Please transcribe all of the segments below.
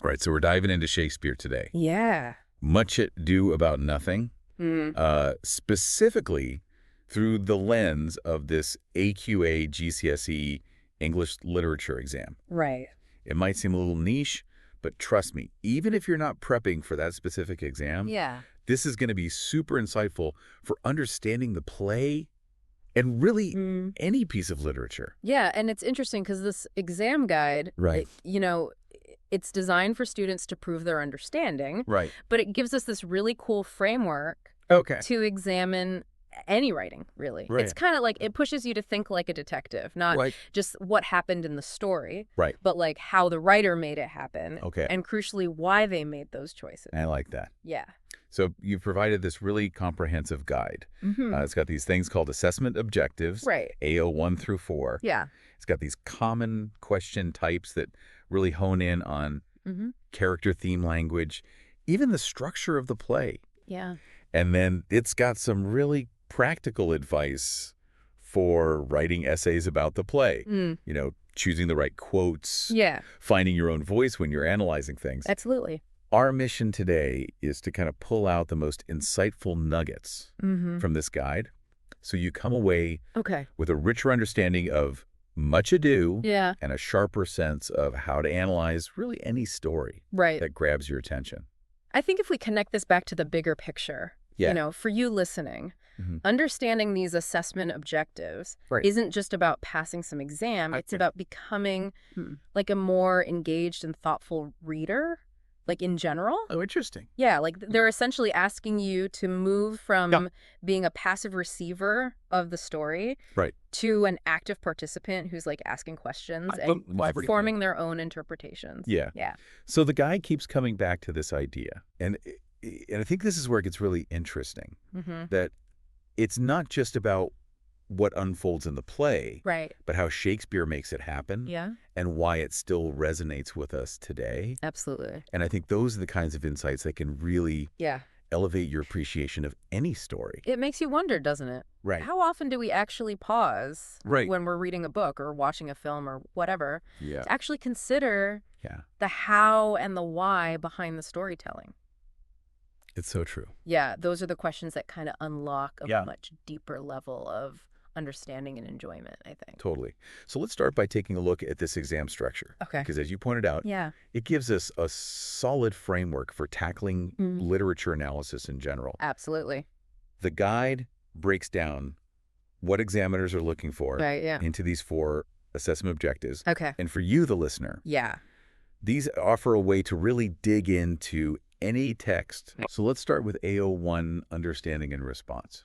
Right, so we're diving into Shakespeare today. Yeah. Much Ado About Nothing, Mm. specifically through the lens of this AQA GCSE English Literature exam. Right. It might seem a little niche, but trust me, even if you're not prepping for that specific exam, Yeah. this is going to be super insightful for understanding the play and really Mm. any piece of literature. Yeah, and it's interesting because this exam guide, Right. it's designed for students to prove their understanding, Right. but it gives us this really cool framework Okay. to examine any writing, really. Right. It's kind of like it pushes you to think like a detective, not Right. just what happened in the story, Right. but like how the writer made it happen, Okay. and crucially why they made those choices. I like that. Yeah. So you've provided this really comprehensive guide. Mm-hmm. It's got these things called assessment objectives, Right. AO 1 through 4. Yeah. It's got these common question types that really hone in on Mm-hmm. character theme language, even the structure of the play. Yeah. And then it's got some really practical advice for writing essays about the play. Mm. Choosing the right quotes, Yeah. finding your own voice when you're analyzing things. Absolutely. Our mission today is to kind of pull out the most insightful nuggets Mm-hmm. from this guide so you come away Okay. with a richer understanding of Much Ado Yeah. and a sharper sense of how to analyze really any story Right. that grabs your attention. I think if we connect this back to the bigger picture, Yeah. for you listening, Mhm. understanding these assessment objectives Right. isn't just about passing some exam. It's Okay. about becoming Hmm. like a more engaged and thoughtful reader, like in general. Oh, interesting. Yeah, like they're essentially asking you to move from Yeah. being a passive receiver of the story Right. to an active participant who's like asking questions and forming their own interpretations. Yeah. Yeah. So the guide keeps coming back to this idea. And I think this is where it gets really interesting, Mm-hmm. that it's not just about what unfolds in the play, Right. but how Shakespeare makes it happen Yeah. and why it still resonates with us today. Absolutely. And I think those are the kinds of insights that can really Yeah. elevate your appreciation of any story. It makes you wonder, doesn't it? Right. How often do we actually pause Right. when we're reading a book or watching a film or whatever Yeah. to actually consider Yeah. the how and the why behind the storytelling? It's so true. Yeah, those are the questions that kind of unlock a Yeah. much deeper level of understanding and enjoyment, I think. Totally. So let's start by taking a look at this exam structure. Okay. Because as you pointed out, Yeah. it gives us a solid framework for tackling Mm. literature analysis in general. Absolutely. The guide breaks down what examiners are looking for Right, yeah. into these 4 assessment objectives. Okay. And for you, the listener, Yeah. these offer a way to really dig into any text. So let's start with AO1, understanding and response.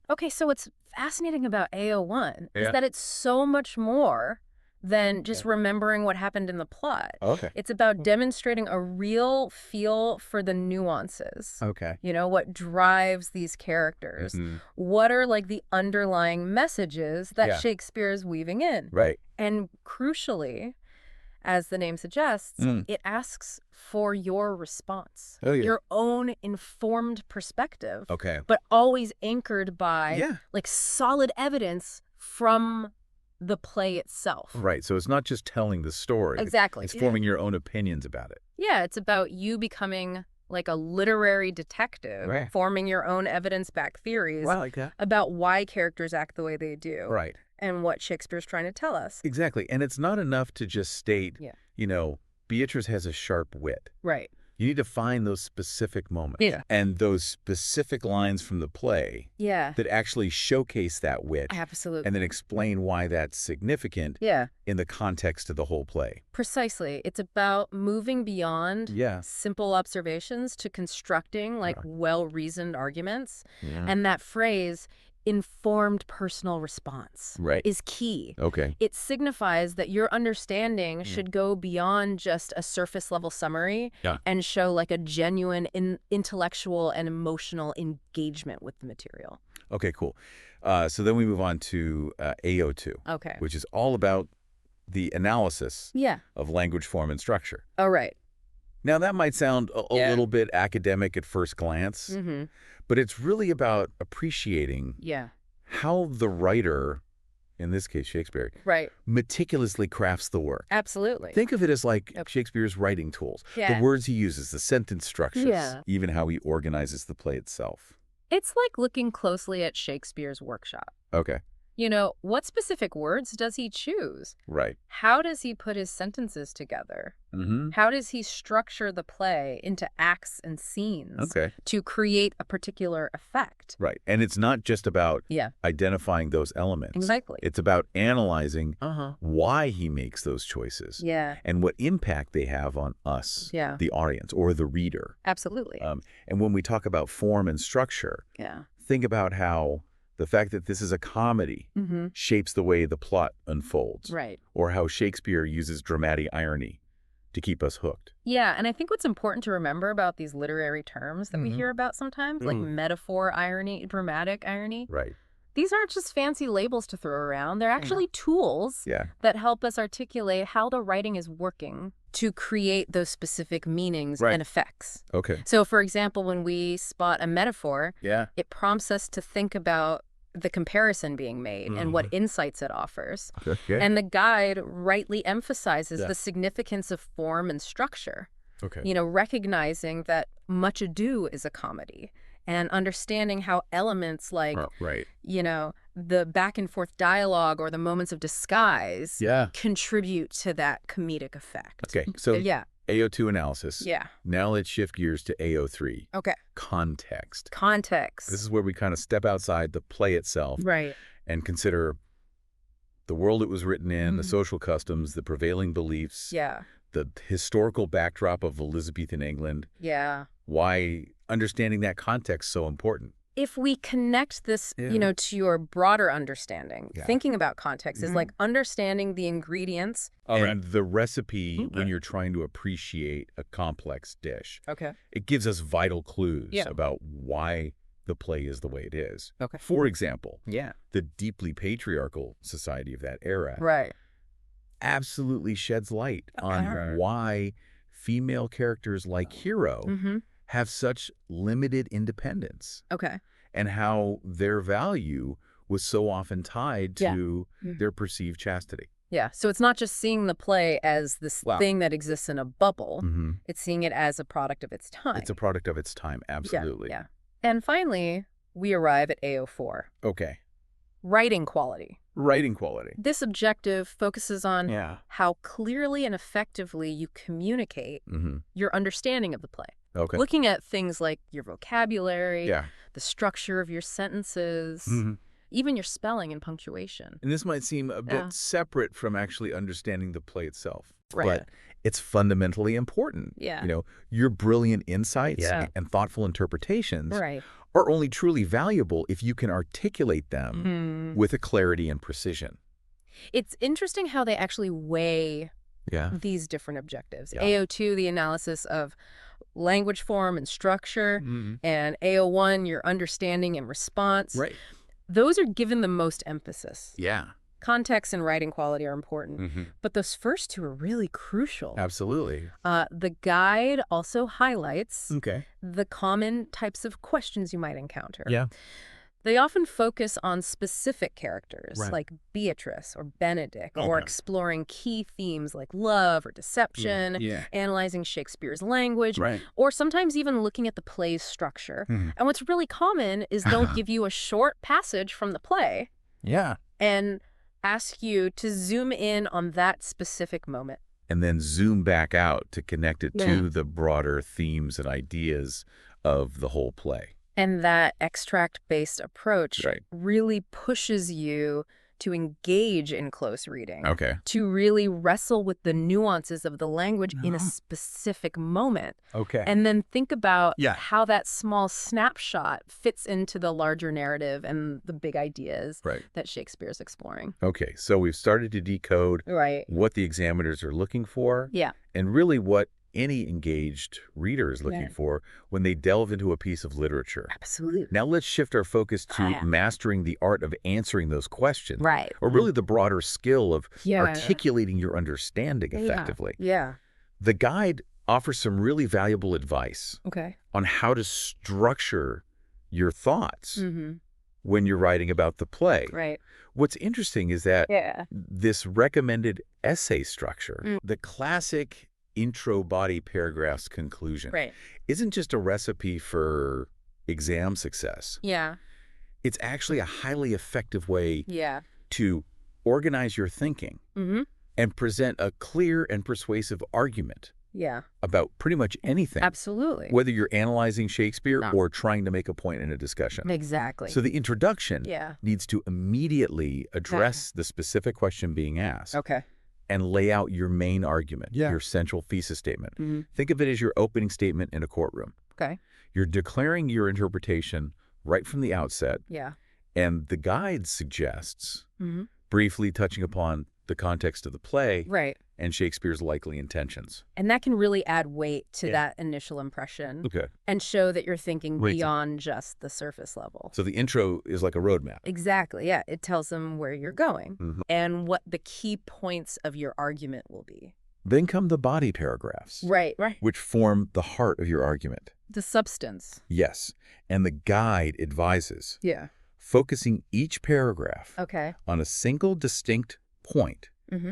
Okay, so what's fascinating about AO1 Yeah. is that it's so much more than just Yeah. remembering what happened in the plot. Okay. It's about demonstrating a real feel for the nuances. Okay. What drives these characters? Mhm. What are like the underlying messages that Yeah. Shakespeare is weaving in? Right. And crucially, as the name suggests, Mm. it asks for your response, Oh, yeah. your own informed perspective, Okay. but always anchored by Yeah. like solid evidence from the play itself. Right. So it's not just telling the story. Exactly. It's forming your own opinions about it. Yeah, it's about you becoming like a literary detective, Right. forming your own evidence-backed theories like that. about why characters act the way they do Right. and what Shakespeare's trying to tell us. Exactly. And it's not enough to just state, Yeah. Beatrice has a sharp wit. Right. You need to find those specific moments. Yeah. And those specific lines from the play Yeah, that actually showcase that wit absolutely. and then explain why that's significant Yeah, in the context of the whole play. precisely. It's about moving beyond Yeah. simple observations to constructing like well-reasoned arguments. Yeah. And that phrase, informed personal response, Right. is key. Okay. It signifies that your understanding should go beyond just a surface level summary Yeah. and show like a genuine intellectual and emotional engagement with the material. Okay, cool. So then we move on to AO2, Okay. which is all about the analysis Yeah. of language, form, and structure. All right. Now, that might sound a Yeah. little bit academic at first glance, Mm-hmm. but it's really about appreciating Yeah. how the writer in this case Shakespeare, Right. meticulously crafts the work. Absolutely. Think of it as like Shakespeare's writing tools. Yeah. The words he uses, the sentence structures, Yeah. even how he organizes the play itself. It's like looking closely at Shakespeare's workshop. Okay. You know, what specific words does he choose? Right. How does he put his sentences together? Mm-hmm. How does he structure the play into acts and scenes Okay. to create a particular effect? Right. And it's not just about identifying those elements. Exactly. It's about analyzing why he makes those choices. Yeah. And what impact they have on us, the audience, or the reader. Absolutely. And when we talk about form and structure, think about how the fact that this is a comedy shapes the way the plot unfolds. Right. Or how Shakespeare uses dramatic irony to keep us hooked. Yeah, and I think what's important to remember about these literary terms that we hear about sometimes, like metaphor irony, dramatic irony. Right. These aren't just fancy labels to throw around. They're actually tools that help us articulate how the writing is working to create those specific meanings and effects. Okay. So, for example, when we spot a metaphor, it prompts us to think about the comparison being made and what insights it offers. Okay. And the guide rightly emphasizes the significance of form and structure. Okay. You know, recognizing that Much Ado is a comedy and understanding how elements like, you know, the back and forth dialogue or the moments of disguise contribute to that comedic effect. Okay. So AO2 analysis. Yeah. Now let's shift gears to AO3. Okay. Context. Context. This is where we kind of step outside the play itself and consider the world it was written in, the social customs, the prevailing beliefs, the historical backdrop of Elizabethan England. Why understanding that context is so important. If we connect this, you know, to your broader understanding, thinking about context is like understanding the ingredients. And the recipe when you're trying to appreciate a complex dish. Okay. It gives us vital clues about why the play is the way it is. Okay. For example, the deeply patriarchal society of that era absolutely sheds light on why female characters like Hero have such limited independence. Okay. And how their value was so often tied to their perceived chastity. Yeah. So it's not just seeing the play as this thing that exists in a bubble. It's seeing it as a product of its time. It's a product of its time. Absolutely. Yeah. And finally, we arrive at AO4. Okay. Writing quality. Writing quality. This objective focuses on how clearly and effectively you communicate your understanding of the play. Okay. Looking at things like your vocabulary, the structure of your sentences, even your spelling and punctuation. And this might seem a bit separate from actually understanding the play itself. Right. But it's fundamentally important. Yeah. You know, your brilliant insights and thoughtful interpretations are only truly valuable if you can articulate them with a clarity and precision. It's interesting how they actually weigh these different objectives. AO2, the analysis of language form and structure, and AO1, your understanding and response. Right. Those are given the most emphasis. Yeah. Context and writing quality are important, but those first two are really crucial. Absolutely. The guide also highlights Okay. the common types of questions you might encounter. Yeah. They often focus on specific characters like Beatrice or Benedict, or exploring key themes like love or deception, analyzing Shakespeare's language, or sometimes even looking at the play's structure. And what's really common is they'll give you a short passage from the play and ask you to zoom in on that specific moment. And then zoom back out to connect it to the broader themes and ideas of the whole play. And that extract-based approach really pushes you to engage in close reading, to really wrestle with the nuances of the language in a specific moment. And then think about how that small snapshot fits into the larger narrative and the big ideas that Shakespeare's exploring. Okay, so we've started to decode what the examiners are looking for and really what any engaged reader is looking for when they delve into a piece of literature. Absolutely. Now let's shift our focus to mastering the art of answering those questions. Right. Or really the broader skill of articulating your understanding effectively. The guide offers some really valuable advice on how to structure your thoughts when you're writing about the play. Right. What's interesting is that this recommended essay structure, the classic intro body paragraphs conclusion, isn't just a recipe for exam success. Yeah. It's actually a highly effective way to organize your thinking and present a clear and persuasive argument about pretty much anything. Absolutely. Whether you're analyzing Shakespeare or trying to make a point in a discussion. Exactly. So the introduction needs to immediately address the specific question being asked. Okay. And lay out your main argument, your central thesis statement. Think of it as your opening statement in a courtroom. Okay. You're declaring your interpretation right from the outset. Yeah. And the guide suggests, briefly touching upon the context of the play and Shakespeare's likely intentions. And that can really add weight to that initial impression and show that you're thinking beyond just the surface level. So the intro is like a roadmap. Exactly, yeah. It tells them where you're going and what the key points of your argument will be. Then come the body paragraphs. Right. Which form the heart of your argument. The substance. Yes. And the guide advises. Yeah. Focusing each paragraph on a single distinct point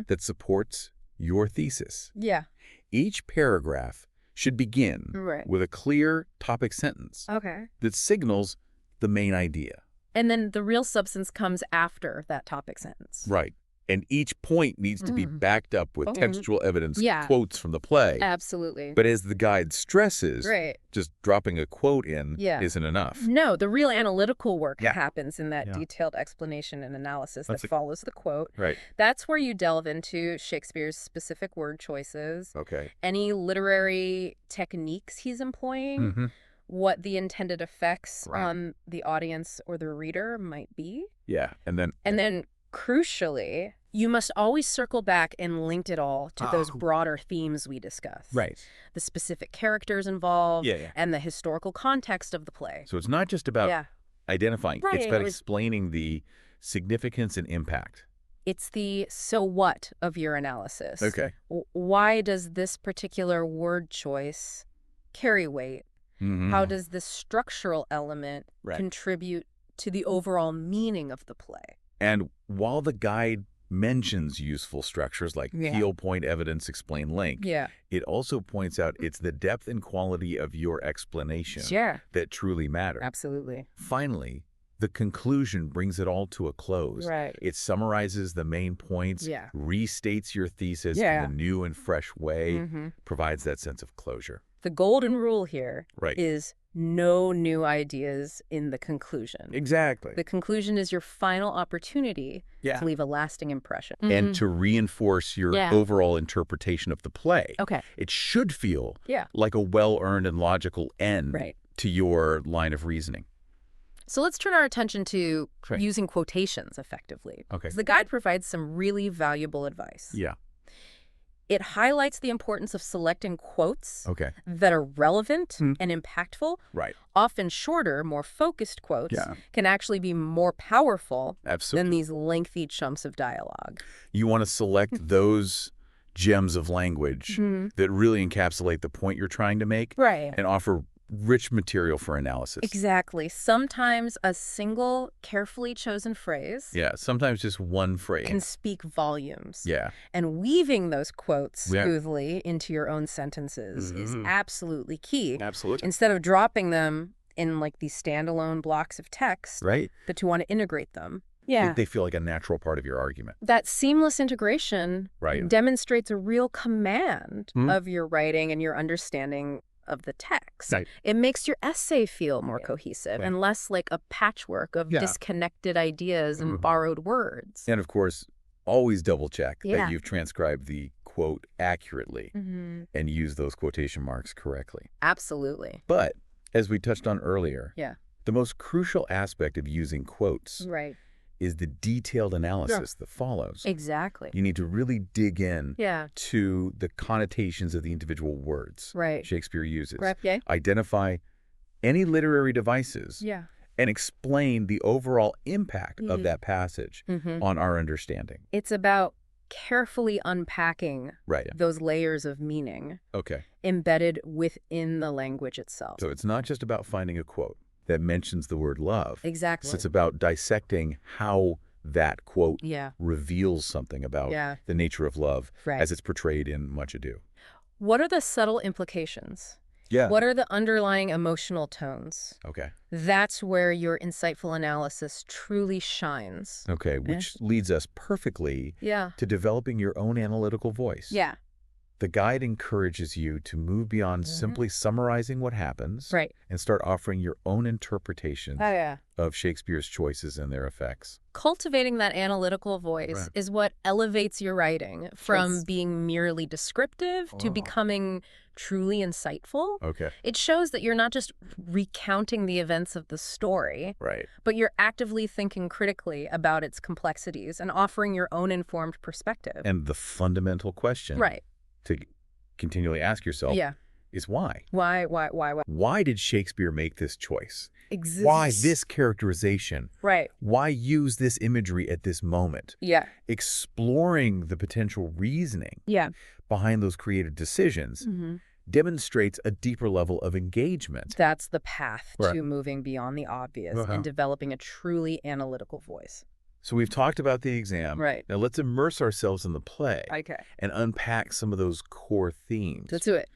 that supports your thesis. Yeah. Each paragraph should begin with a clear topic sentence that signals the main idea. And then the real substance comes after that topic sentence. Right. And each point needs to be backed up with textual evidence, quotes from the play. Absolutely. But as the guide stresses, just dropping a quote in isn't enough. No, the real analytical work happens in that detailed explanation and analysis that follows the quote. Right. That's where you delve into Shakespeare's specific word choices, any literary techniques he's employing, what the intended effects on the audience or the reader might be. Yeah, and then crucially, you must always circle back and link it all to those broader themes we discussed. Right. The specific characters involved and the historical context of the play. So it's not just about identifying. Right. It's about explaining the significance and impact. It's the so what of your analysis. Okay. Why does this particular word choice carry weight? How does this structural element contribute to the overall meaning of the play? And while the guide mentions useful structures like peel, point, evidence, explain, link, it also points out it's the depth and quality of your explanation that truly matter. Absolutely. Finally, the conclusion brings it all to a close. Right. It summarizes the main points, restates your thesis in a new and fresh way, provides that sense of closure. The golden rule here is no new ideas in the conclusion. Exactly. The conclusion is your final opportunity to leave a lasting impression. And to reinforce your overall interpretation of the play. Okay. It should feel like a well-earned and logical end to your line of reasoning. So let's turn our attention to using quotations effectively. Okay. The guide provides some really valuable advice. Yeah. It highlights the importance of selecting quotes that are relevant and impactful. Right. Often shorter, more focused quotes can actually be more powerful than these lengthy chunks of dialogue. You want to select those gems of language that really encapsulate the point you're trying to make and offer rich material for analysis. Exactly. Sometimes a single, carefully chosen phrase sometimes just one phrase can speak volumes. And weaving those quotes smoothly into your own sentences is absolutely key. Absolutely. Instead of dropping them in like these standalone blocks of text that you want to integrate them. They feel like a natural part of your argument. That seamless integration demonstrates a real command of your writing and your understanding of the text. It makes your essay feel more cohesive and less like a patchwork of disconnected ideas and borrowed words. And of course, always double check that you've transcribed the quote accurately and use those quotation marks correctly. Absolutely. But as we touched on earlier, the most crucial aspect of using quotes is the detailed analysis that follows. Exactly. You need to really dig in to the connotations of the individual words Shakespeare uses. Identify any literary devices and explain the overall impact of that passage on our understanding. It's about carefully unpacking those layers of meaning embedded within the language itself. So it's not just about finding a quote. that mentions the word love. Exactly. So it's about dissecting how that quote Yeah. reveals something about the nature of love as it's portrayed in Much Ado. What are the subtle implications? Yeah. What are the underlying emotional tones? Okay. That's where your insightful analysis truly shines. Okay, which leads us perfectly to developing your own analytical voice. Yeah. The guide encourages you to move beyond simply summarizing what happens and start offering your own interpretations of Shakespeare's choices and their effects. Cultivating that analytical voice is what elevates your writing from being merely descriptive to becoming truly insightful. Okay. It shows that you're not just recounting the events of the story, but you're actively thinking critically about its complexities and offering your own informed perspective. And the fundamental question to continually ask yourself is why? Why? Why did Shakespeare make this choice? Why this characterization? Why use this imagery at this moment? Exploring the potential reasoning behind those creative decisions demonstrates a deeper level of engagement. That's the path to moving beyond the obvious and developing a truly analytical voice. So we've talked about the exam. Now let's immerse ourselves in the play and unpack some of those core themes. Let's do it.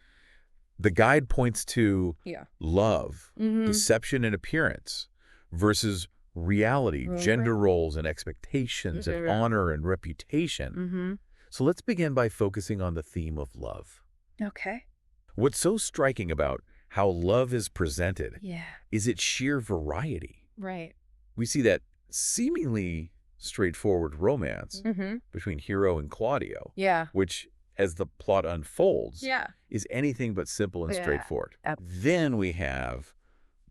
The guide points to love, deception and appearance versus reality, gender roles and expectations, and honor and reputation. So let's begin by focusing on the theme of love. Okay. What's so striking about how love is presented is its sheer variety. We see that seemingly straightforward romance between Hero and Claudio, which, as the plot unfolds, is anything but simple and straightforward. Then we have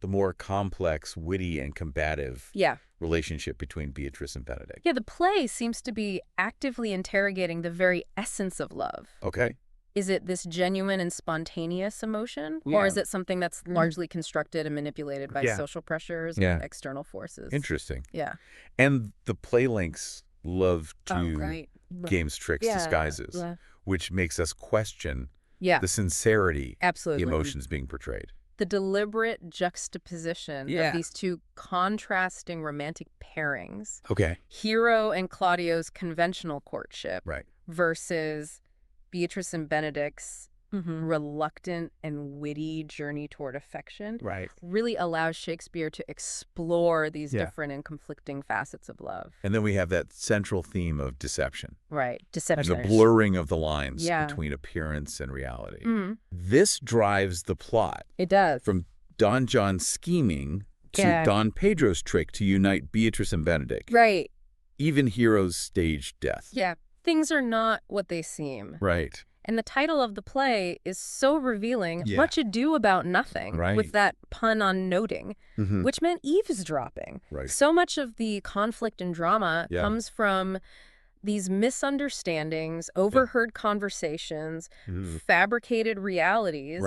the more complex, witty, and combative relationship between Beatrice and Benedict. The play seems to be actively interrogating the very essence of love. Okay. Is it this genuine and spontaneous emotion? Or is it something that's largely constructed and manipulated by social pressures and external forces? Interesting. And the play links love to games, tricks, disguises, which makes us question the sincerity the emotions being portrayed. The deliberate juxtaposition of these two contrasting romantic pairings. Hero and Claudio's conventional courtship versus Beatrice and Benedict's reluctant and witty journey toward affection really allows Shakespeare to explore these different and conflicting facets of love. And then we have that central theme of deception. Deception. And the blurring of the lines between appearance and reality. This drives the plot. It does. From Don John's scheming to Don Pedro's trick to unite Beatrice and Benedict. Even Hero's staged death. Things are not what they seem. And the title of the play is so revealing. Much Ado About Nothing, with that pun on noting, which meant eavesdropping. So much of the conflict and drama comes from these misunderstandings, overheard conversations, fabricated realities.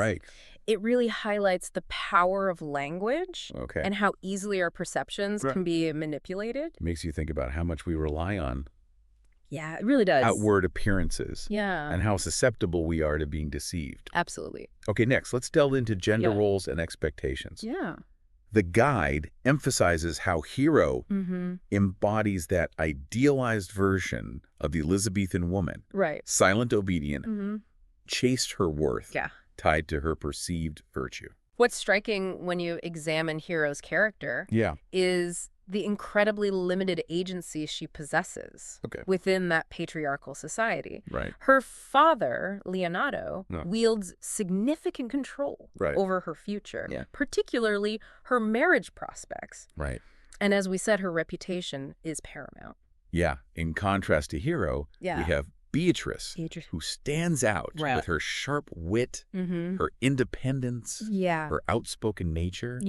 It really highlights the power of language and how easily our perceptions can be manipulated. It makes you think about how much we rely on it really does. outward appearances. And how susceptible we are to being deceived. Absolutely. Okay, next, let's delve into gender roles and expectations. The guide emphasizes how Hero embodies that idealized version of the Elizabethan woman. Silent, obedient, chaste her worth, tied to her perceived virtue. What's striking when you examine Hero's character is the incredibly limited agency she possesses within that patriarchal society. Her father, Leonardo, wields significant control over her future, particularly her marriage prospects. And as we said, her reputation is paramount. In contrast to Hero, we have Beatrice, who stands out with her sharp wit, her independence, her outspoken nature.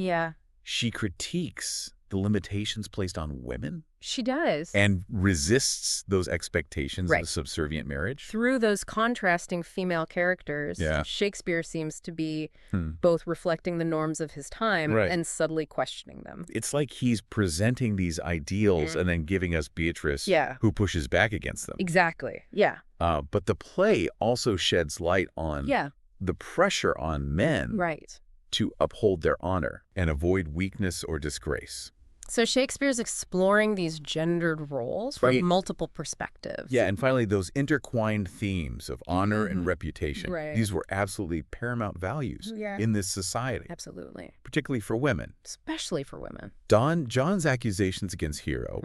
She critiques the limitations placed on women. She does. And resists those expectations of a subservient marriage. Through those contrasting female characters, Shakespeare seems to be both reflecting the norms of his time and subtly questioning them. It's like he's presenting these ideals and then giving us Beatrice who pushes back against them. Exactly. But the play also sheds light on the pressure on men to uphold their honor and avoid weakness or disgrace. So Shakespeare's exploring these gendered roles from multiple perspectives. Yeah, and finally, those intertwined themes of honor and reputation. These were absolutely paramount values in this society. Absolutely. Particularly for women. Especially for women. John's accusations against Hero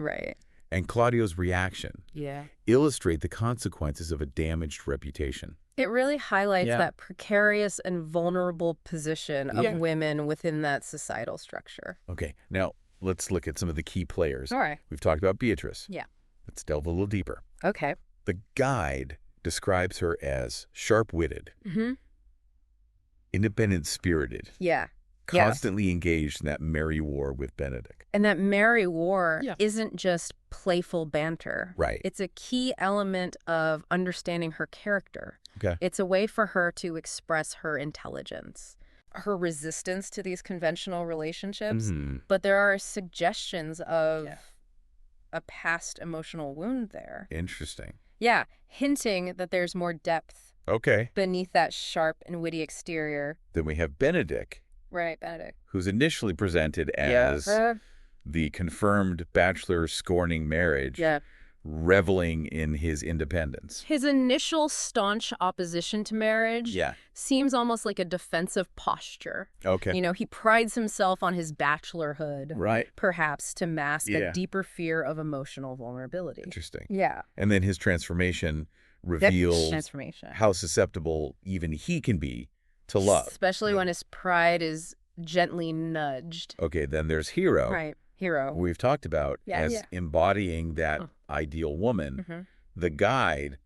and Claudio's reaction illustrate the consequences of a damaged reputation. It really highlights that precarious and vulnerable position of women within that societal structure. Okay, now let's look at some of the key players. All right. We've talked about Beatrice. Yeah. Let's delve a little deeper. Okay. The guide describes her as sharp-witted, independent-spirited, constantly engaged in that merry war with Benedick. And that merry war isn't just playful banter. Right. It's a key element of understanding her character. Okay. It's a way for her to express her intelligence, her resistance to these conventional relationships. But there are suggestions of a past emotional wound there. Interesting. Yeah, hinting that there's more depth beneath that sharp and witty exterior. Then we have Benedick. Right, Benedick. Who's initially presented as the confirmed bachelor scorning marriage, reveling in his independence. His initial staunch opposition to marriage seems almost like a defensive posture. Okay. You know, he prides himself on his bachelorhood, perhaps to mask a deeper fear of emotional vulnerability. Interesting. Yeah. And then his transformation reveals how susceptible even he can be to love. Especially when his pride is gently nudged. Okay, then there's Hero. Right, Hero. We've talked about as embodying that ideal woman. The guide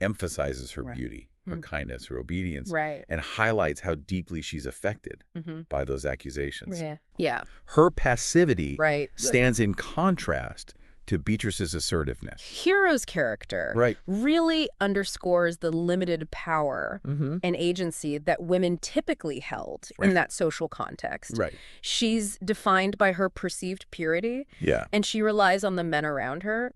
emphasizes her beauty, her kindness, her obedience, and highlights how deeply she's affected by those accusations. Yeah. Her passivity stands in contrast to Beatrice's assertiveness. Hero's character really underscores the limited power and agency that women typically held in that social context. She's defined by her perceived purity, and she relies on the men around her